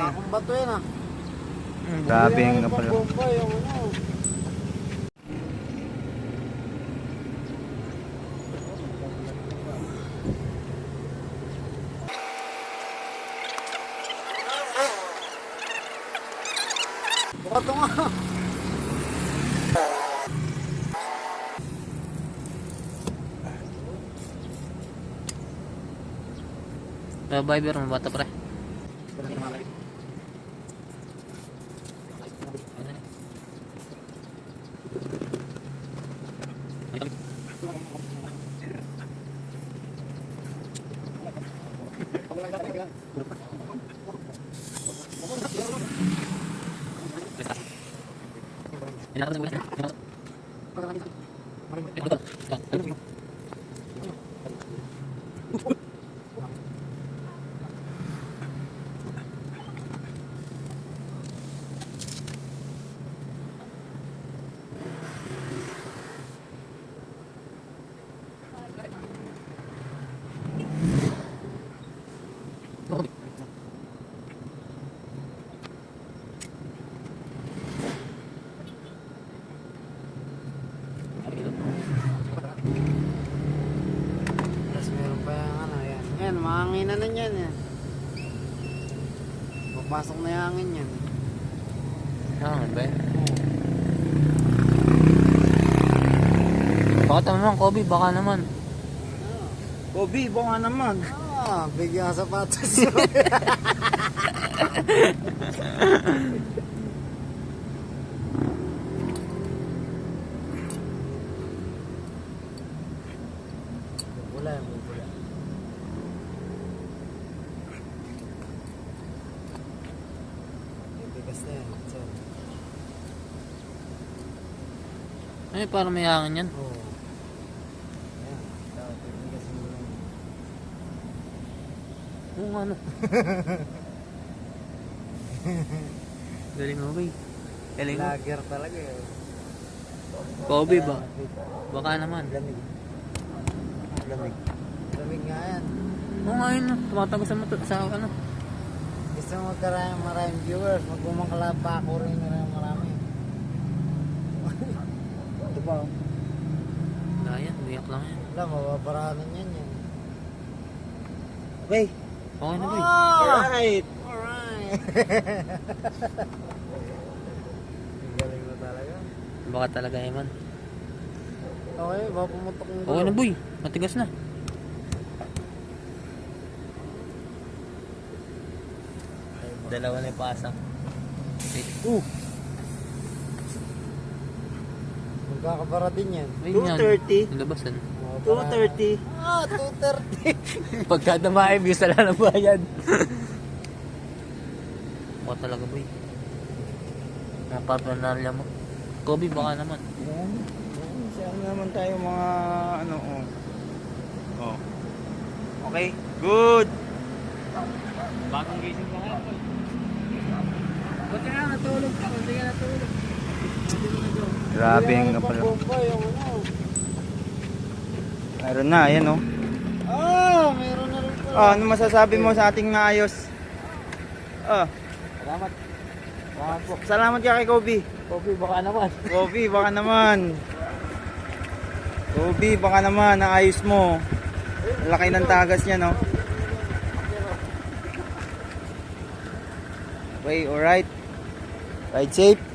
Akong bato yan ah. Grabe nga pala. Bomba yung ano. Bato nga. Viber mo bata pre. Tapos meron pa yung ano yan. Yan, mahanginan na yan yan. Papasok na yung hangin yan. Ano ba? Baka naman, Kobe, baka naman. Kobe, baka naman. Ah, bigyan ka sapatos. Bubula yan, bubula. Bigas na yan. So, Ay, parang may hangin yan. oh. Ayan, dapat bigas mo lang. Oo, ano. Galing mo, Kobe. Galing mo. Lager talaga eh. Kobe ba? Baka naman. Lamig. Lamig. Lamig nga yan. Oo nga yun, tumatagos sa ano. Gusto mo maraming viewers, magmumangkala pa ako rin marami. Ito ba? Wala yan, biyak lang yan. Wala, mababarahanan yan yan. Okay. Okay na, Kobe. Alright. Alright! Galing mo talaga. Baka talaga yaman. Okay, baka pumutok yung Okay na, boy. Matigas na. Dalawa na ipasa. Magkakabara din yan. Ayun yan. 230. Nilabasan. 230. Ah, 230! Pagka damahe, views na lang ang bayad. Baka talaga, boy. Napapanalya mo. Kobe, baka naman. Saan naman tayo mga ano oh. Oh. Okay, good. Bagong gising ka nga. Buti nga natulog ka. Buti nga natulog. Grabe nga pala. Bomba yung ano. Meron na, ayan oh. Ah, meron na rin pala. Oh, ano masasabi mo sa ating naayos? Oh, Salamat. Salamat po. salamat ka kay Kobe. Kobe, baka naman. Kobe, baka naman. Kobe, baka naman, naayos mo. Laki ng tagas niya, no? Okay, alright. Ride safe.